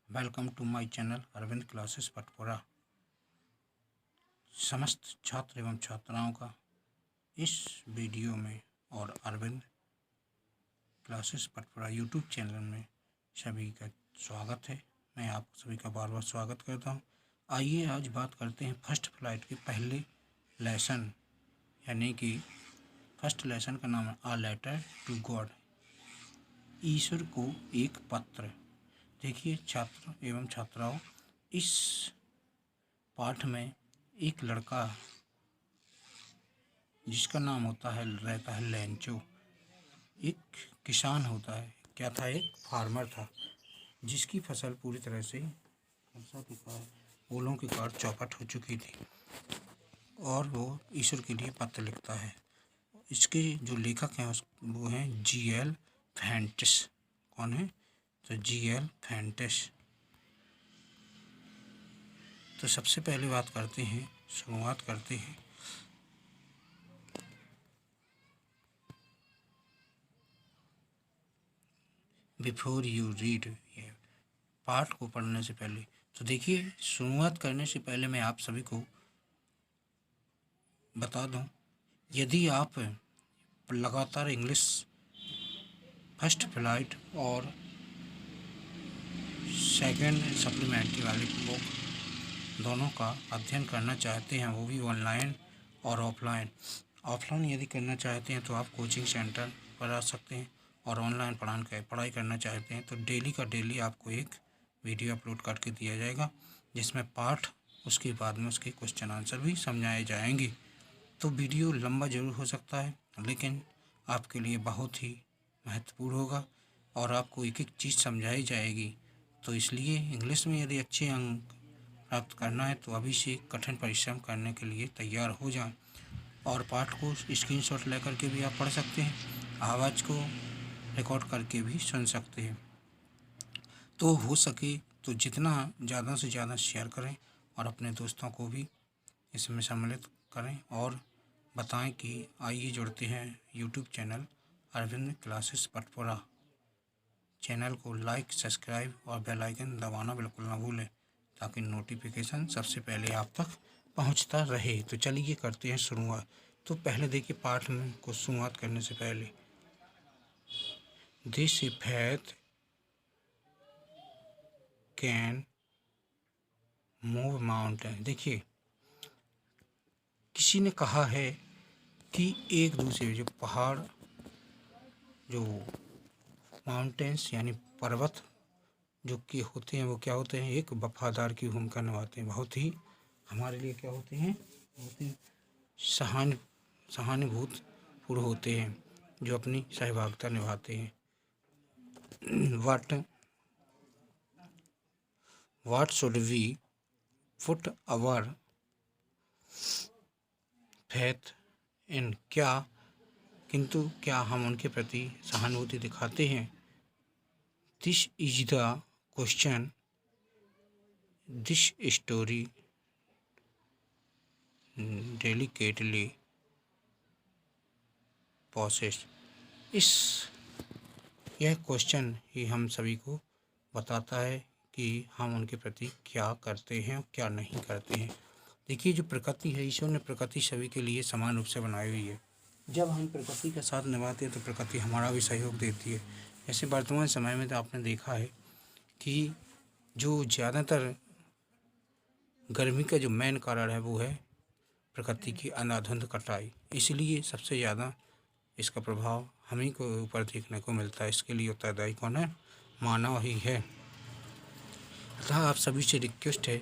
Welcome to my channel Arvind classes Patpura. समस्त छात्र एवं छात्राओं का इस वीडियो में और Arvind classes Patpura YouTube channel में सभी का स्वागत है। मैं आप सभी का बार बार स्वागत करता हूं। आइए आज बात करते हैं फर्स्ट फ्लाइट के पहले लेसन, यानी कि फर्स्ट लेसन का नाम है आ लेटर टू गॉड, ईश्वर को एक पत्र। देखिए छात्र एवं छात्राओं, इस पाठ में एक लड़का जिसका नाम रहता है लेंचो, एक किसान होता है। क्या था? एक फार्मर था जिसकी फसल पूरी तरह से ओलों के कारण चौपट हो चुकी थी और वो ईश्वर के लिए पत्र लिखता है। इसके जो लेखक हैं वो हैं G.L. फेंटिस। कौन है? तो G.L. फेंटिस। तो सबसे पहले शुरुआत करते हैं बिफोर यू रीड, ये पाठ को पढ़ने से पहले। तो देखिए, शुरुआत करने से पहले मैं आप सभी को बता दूं, यदि आप लगातार इंग्लिश फर्स्ट फ्लाइट और सेकंड सप्लीमेंट्री वाली बुक दोनों का अध्ययन करना चाहते हैं, वो भी ऑनलाइन और ऑफलाइन यदि करना चाहते हैं तो आप कोचिंग सेंटर पर आ सकते हैं, और ऑनलाइन पढ़ाई करना चाहते हैं तो डेली का डेली आपको एक वीडियो अपलोड करके दिया जाएगा, जिसमें पाठ उसके बाद में उसके क्वेश्चन आंसर भी समझाए जाएंगे। तो वीडियो लंबा ज़रूर हो सकता है, लेकिन आपके लिए बहुत ही महत्वपूर्ण होगा और आपको एक एक चीज़ समझाई जाएगी। तो इसलिए इंग्लिश में यदि अच्छे अंक प्राप्त करना है तो अभी से कठिन परिश्रम करने के लिए तैयार हो जाएं, और पाठ को स्क्रीनशॉट लेकर के भी आप पढ़ सकते हैं, आवाज़ को रिकॉर्ड करके भी सुन सकते हैं। तो हो सके तो जितना ज़्यादा से ज़्यादा शेयर करें और अपने दोस्तों को भी इसमें सम्मिलित करें, और बताएं कि आइए जुड़ते हैं YouTube channel Arvind classes Patpura. Channel को लाइक, सब्सक्राइब और बेल आइकन दबाना बिल्कुल ना भूलें, ताकि नोटिफिकेशन सबसे पहले आप तक पहुंचता रहे। तो चलिए करते हैं शुरुआत। तो पहले देखिए, पाठ में को शुरुआत करने से पहले this effect can move mountain. देखिए, किसी ने कहा है कि एक दूसरे जो पहाड़, जो माउंटेन्स यानी पर्वत जो कि होते हैं, वो क्या होते हैं? एक वफादार की भूमिका निभाते हैं। बहुत ही हमारे लिए क्या होते हैं? बहुत ही सहानुभूतिपूर्ण होते हैं, जो अपनी सहभागिता निभाते हैं। What should we put our faith in? किंतु क्या हम उनके प्रति सहानुभूति दिखाते हैं? This is the question this story delicately poses। यह क्वेश्चन ही हम सभी को बताता है कि हम उनके प्रति क्या करते हैं और क्या नहीं करते हैं। देखिए, जो प्रकृति है, ईश्वर ने प्रकृति सभी के लिए समान रूप से बनाई हुई है। जब हम प्रकृति का साथ निभाते हैं तो प्रकृति हमारा भी सहयोग देती है। जैसे वर्तमान समय में तो आपने देखा है कि जो ज़्यादातर गर्मी का जो मेन कारण है वो है प्रकृति की अंधाधुंध कटाई। इसलिए सबसे ज़्यादा इसका प्रभाव हम ही को ऊपर देखने को मिलता है। इसके लिए उत्तरदायी कौन है? मानव ही है। अतः आप सभी से रिक्वेस्ट है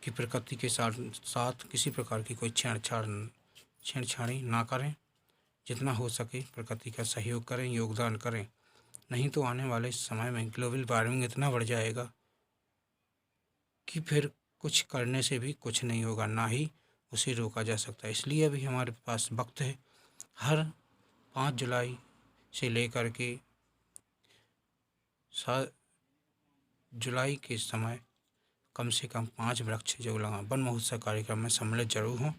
कि प्रकृति के साथ किसी प्रकार की कोई छेड़छाड़ी ना करें। जितना हो सके प्रकृति का सहयोग करें, योगदान करें। नहीं तो आने वाले समय में ग्लोबल वार्मिंग इतना बढ़ जाएगा कि फिर कुछ करने से भी कुछ नहीं होगा, ना ही उसे रोका जा सकता। इसलिए अभी हमारे पास वक्त है। हर 5 जुलाई से लेकर के 7 जुलाई के समय कम से कम 5 वृक्ष जो लगा वन महोत्सव कार्यक्रम में सम्मिलित जरूर हों।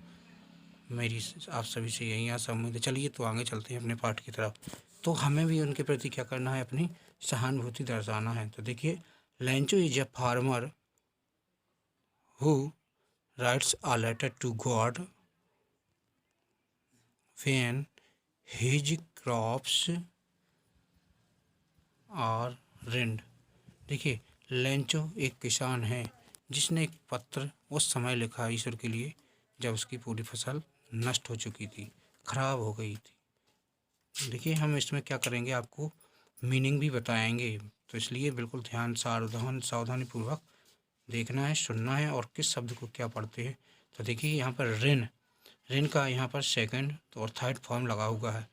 मेरी आप सभी से यही आशा उम्मीद है। चलिए तो आगे चलते हैं अपने पाठ की तरफ। तो हमें भी उनके प्रति क्या करना है? अपनी सहानुभूति दर्शाना है। तो देखिए, Lencho is a farmer who writes a letter to God when his crops are ruined। देखिए, लेंचो एक किसान है जिसने एक पत्र उस समय लिखा ईश्वर के लिए जब उसकी पूरी फसल नष्ट हो चुकी थी, खराब हो गई थी। देखिए, हम इसमें क्या करेंगे, आपको मीनिंग भी बताएंगे, तो इसलिए बिल्कुल ध्यान सावधानी पूर्वक देखना है, सुनना है और किस शब्द को क्या पढ़ते हैं। तो देखिए, यहाँ पर ऋण, ऋण का यहाँ पर सेकंड तो और थर्ड फॉर्म लगा हुआ है,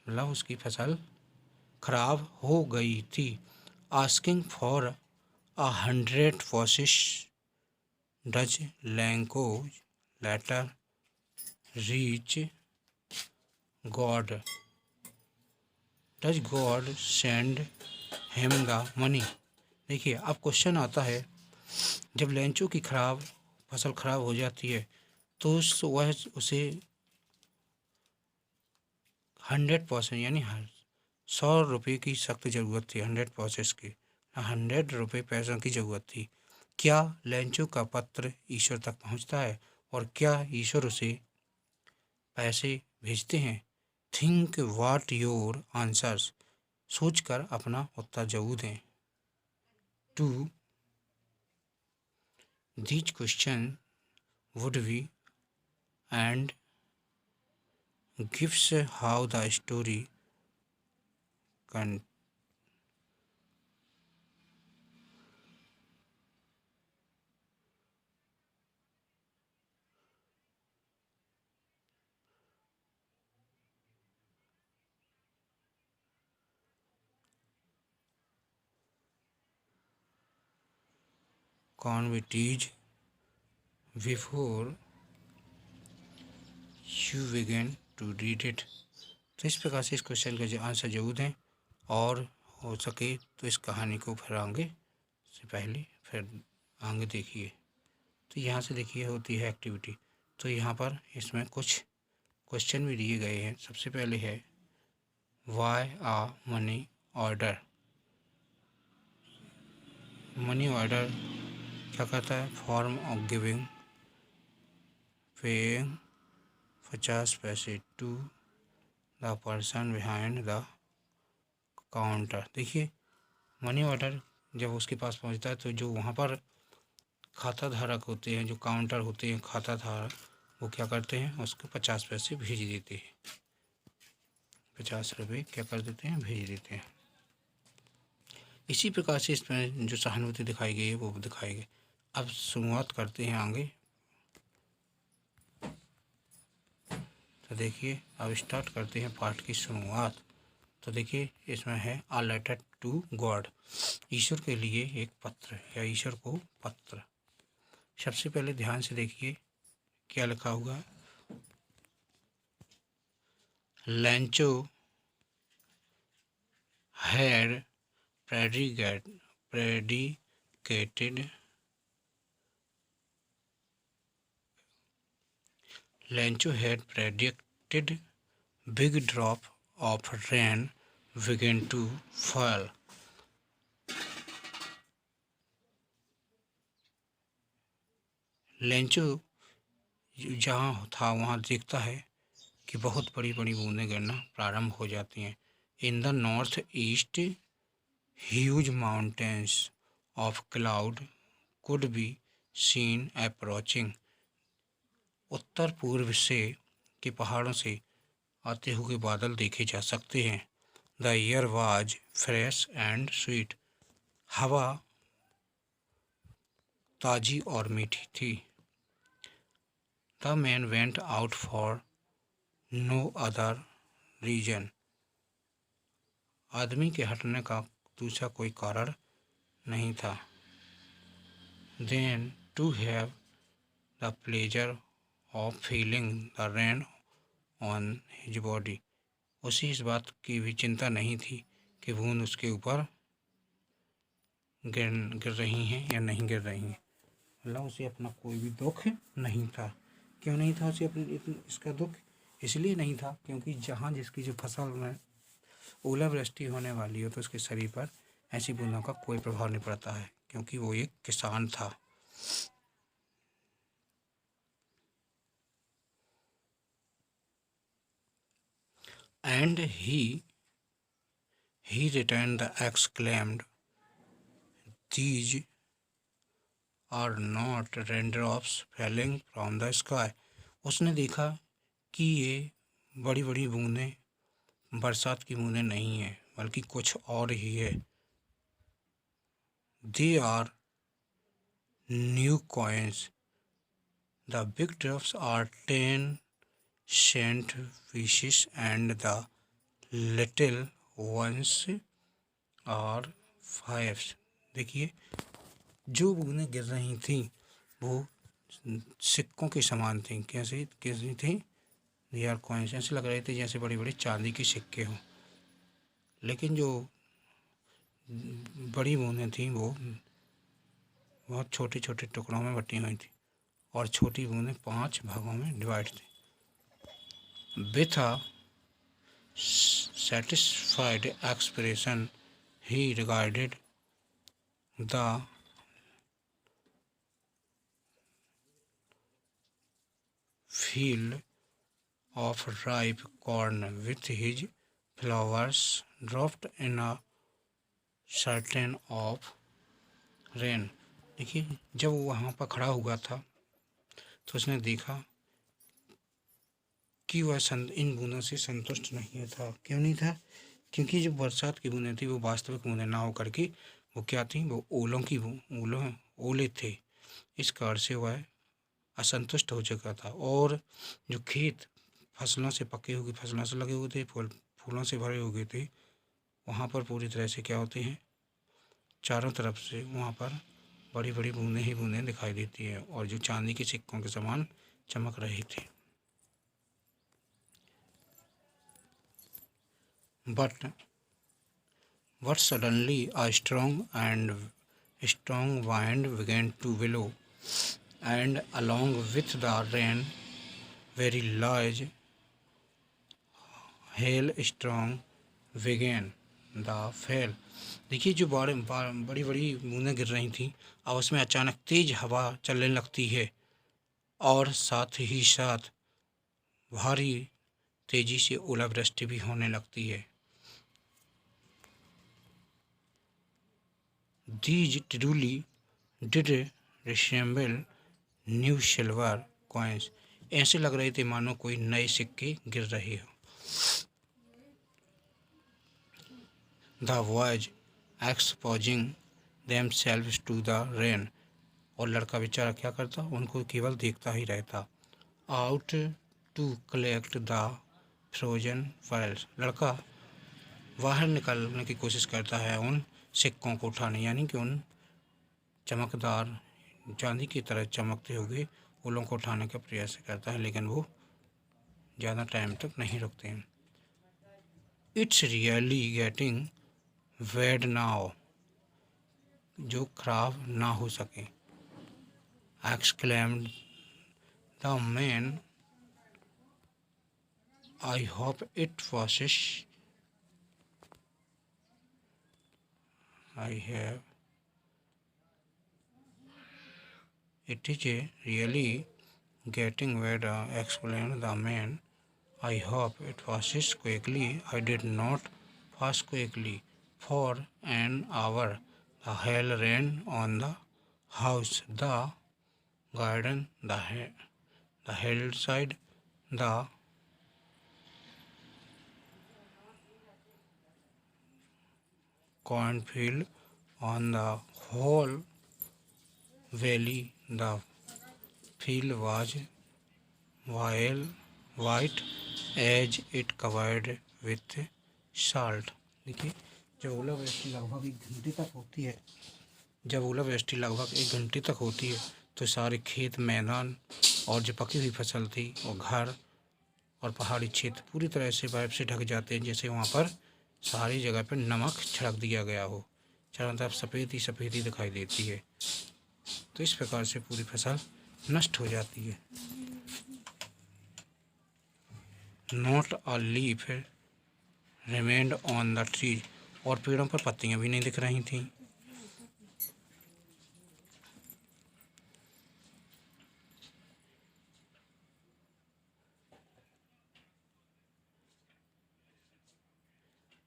मतलब उसकी फसल खराब हो गई थी। आस्किंग फॉर 100 वर्सेस डच लैंको लेटर रीच गॉड, डच God send him the money. देखिए, अब क्वेश्चन आता है, जब लेंचो की फसल खराब हो जाती है तो वह उसे 100% यानी 100 रुपये की सख्त ज़रूरत थी, 100 की 100 रुपये पैसों की ज़रूरत थी। क्या लेंचो का पत्र ईश्वर तक पहुंचता है और क्या ईश्वर उसे पैसे भेजते हैं? थिंक व्हाट योर आंसर्स, सोचकर अपना उत्तर जरूर दें। To these question would be and gives how the story can be teach before you begin to read it। तो इस प्रकार से इस क्वेश्चन का आंसर जरूर दें और हो सके तो इस कहानी को फिर आगे से पहले फिर आगे देखिए। तो यहाँ से देखिए होती है एक्टिविटी, तो यहाँ पर इसमें कुछ क्वेश्चन भी दिए गए हैं। सबसे पहले है why a money order. Money order क्या कहता है? फॉर्म ऑफ गिविंग पेइंग 50 पैसे to the person behind the counter. देखिए, मनी ऑर्डर जब उसके पास पहुंचता है तो जो वहाँ पर खाता धारक होते हैं, जो काउंटर होते हैं खाता धारक, वो क्या करते हैं, उसको 50 पैसे भेज देते हैं, 50 रुपये क्या कर देते हैं, भेज देते हैं। इसी प्रकार से इसमें जो सहानुभूति दिखाई गई है वो दिखाई गई। अब शुरुआत करते हैं आगे। तो देखिए, अब स्टार्ट करते हैं पाठ की शुरुआत। तो देखिए, इसमें है अ लेटर टू गॉड, ईश्वर के लिए एक पत्र या ईश्वर को पत्र। सबसे पहले ध्यान से देखिए क्या लिखा हुआ है। Lencho had predicated Lencho had predicted big drop of rain began to fall। Lencho जहाँ था वहाँ देखता है कि बहुत बड़ी बड़ी बूंदें गिरना प्रारंभ हो जाती हैं। In the north east huge mountains of cloud could be seen approaching. उत्तर पूर्व से के पहाड़ों से आते हुए बादल देखे जा सकते हैं। The air was fresh and sweet, हवा ताजी और मीठी थी। The man went out for no other reason, आदमी के हटने का दूसरा कोई कारण नहीं था। Then to have the pleasure of feeling the rain on his body, उसी इस बात की भी चिंता नहीं थी कि बूंद उसके ऊपर गिर रही हैं या नहीं गिर रही हैं। मतलब उसे अपना कोई भी दुख नहीं था। क्यों नहीं था उसे इसका दुख? इसलिए नहीं था क्योंकि जहाँ जिसकी जो फसल में ओलावृष्टि होने वाली हो तो उसके शरीर पर ऐसी बूंदों का कोई प्रभाव नहीं पड़ता है, क्योंकि वो एक किसान था। And he returned the exclaimed, these are not raindrops falling from the sky। उसने देखा कि ये बड़ी बड़ी बूंदें बरसात की बूंदें नहीं हैं, बल्कि कुछ और ही है। They are new coins। The big drops are 10 cent pieces and the little ones are 5। देखिए, जो बूंदें गिर रही थीं वो सिक्कों के समान थीं। कैसी थीं? They are coins. ऐसे लग रहे थे जैसे बड़ी बड़ी चांदी के सिक्के हों, लेकिन जो बड़ी बूंदें थीं वो बहुत छोटे छोटे टुकड़ों में बटी हुई थी, और छोटी बूंदें 5 भागों में डिवाइड थी। With a satisfied expression he regarded the field of ripe corn with his flowers dropped in a certain of rain। देखिए, जब वो वहाँ पर खड़ा हुआ था तो उसने देखा कि वह इन बूंदों से संतुष्ट नहीं था। क्यों नहीं था? क्योंकि जो बरसात की बूंदें थी वो वास्तविक बूंदें ना होकर के वो क्या थी? वो ओले थे। इस कारण से वह असंतुष्ट हो चुका था, और जो खेत फसलों से पके हुए, फसलों से लगे हुए थे, फूलों से भरे हुए थे, वहाँ पर पूरी तरह से क्या होते हैं? चारों तरफ से वहाँ पर बड़ी बड़ी बूंदें ही बूंदें दिखाई देती है, और जो चांदी के सिक्कों के समान चमक रही थी। But suddenly a strong wind began to blow, and along with the rain, very large hailstorm began the fall। देखिए, जो बड़ी बड़ी बूंदें गिर रही थीं, अब उसमें अचानक तेज हवा चलने लगती है, और साथ ही साथ भारी तेजी से ओलावृष्टि भी होने लगती है। These truly did resemble new silver coins. ऐसे लग रहे थे मानो कोई नए सिक्के गिर रहे हो। The boys exposing themselves to the rain. और लड़का बेचारा क्या करता? उनको केवल देखता ही रहता। Out to collect the frozen pearls. लड़का बाहर निकलने की कोशिश करता है उन सिक्कों को उठाने, यानी कि उन चमकदार चांदी की तरह चमकते हुए फूलों को उठाने का प्रयास करता है, लेकिन वो ज़्यादा टाइम तक नहीं रुकते हैं। It's really getting bad now. जो खराब ना हो सके। Exclaimed the man, I hope it washes I have it is really getting better, exclaimed the man. I hope it passes quickly. I did not pass quickly. For an hour the hail rained on the house, the garden, the hillside, the cornfield, on the whole valley. The field was white as it covered with salt। देखिए, जब ओलावृष्टि लगभग 1 घंटे तक होती है तो सारे खेत, मैदान और जो पकी हुई फसल थी और घर और पहाड़ी क्षेत्र पूरी तरह से बर्फ से ढक जाते हैं, जैसे वहाँ पर सारी जगह पर नमक छिड़क दिया गया हो। चारों तरफ सफ़ेद ही दिखाई देती है। तो इस प्रकार से पूरी फसल नष्ट हो जाती है। Not a leaf remained on the tree. और पेड़ों पर पत्तियां भी नहीं दिख रही थीं।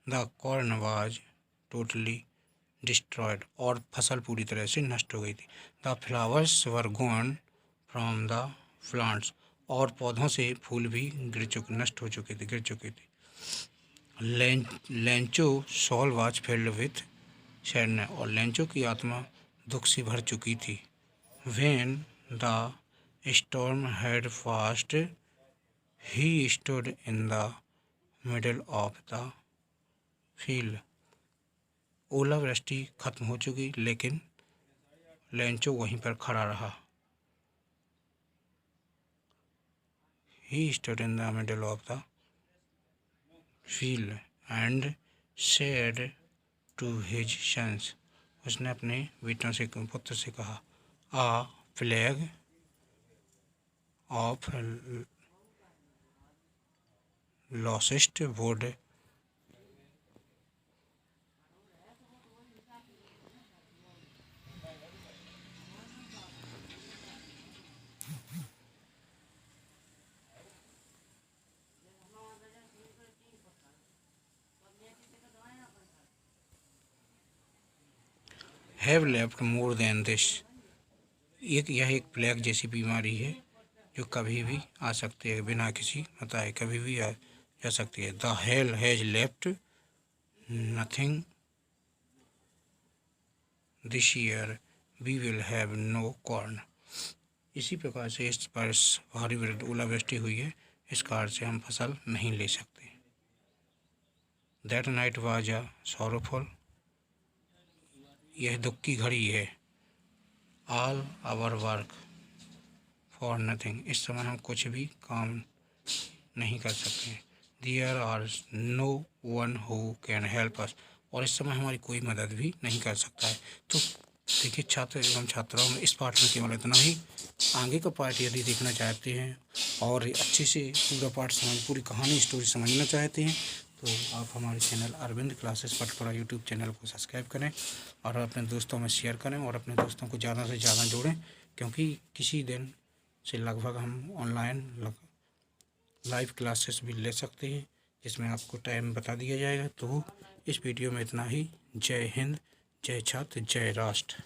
The corn was totally destroyed, और फसल पूरी तरह से नष्ट हो गई थी। The flowers were gone from the plants, और पौधों से फूल भी नष्ट हो चुके थे, गिर चुके थे। Lencho soul was filled with sadness, और लेंचो की आत्मा दुख से भर चुकी थी। When the storm had passed he stood in the middle of the field. ओलावृष्टि खत्म हो चुकी, लेकिन लेंचो वहीं पर खड़ा रहा। He stood in the middle of the field and said to his sons, उसने अपने बेटों से पुत्र से कहा, A plague of locust would have left more than this। यह एक प्लेग जैसी बीमारी है जो कभी भी आ सकती है, बिना किसी बताए कभी भी आ जा सकती है। The hail has left nothing this year, we will have no corn. इसी प्रकार से इस वर्ष भारी ओलावृष्टि हुई है, इस कारण से हम फसल नहीं ले सकते। That night was a sorrowful, यह दुख की घड़ी है। All our work for nothing, इस समय हम कुछ भी काम नहीं कर सकते। There are no one who can help us, और इस समय हमारी कोई मदद भी नहीं कर सकता है। तो देखिए छात्र एवं छात्राओं में इस पाठ में केवल इतना ही। आगे का पाठ यदि देखना चाहते हैं और अच्छे से पूरा पाठ पूरी कहानी स्टोरी समझना चाहते हैं तो आप हमारे channel Arvind classes Patpara YouTube channel को सब्सक्राइब करें और अपने दोस्तों में शेयर करें और अपने दोस्तों को ज़्यादा से ज़्यादा जोड़ें, क्योंकि किसी दिन से लगभग हम ऑनलाइन लाइव क्लासेस भी ले सकते हैं जिसमें आपको टाइम बता दिया जाएगा। तो इस वीडियो में इतना ही। जय हिंद, जय छात्र, जय राष्ट्र।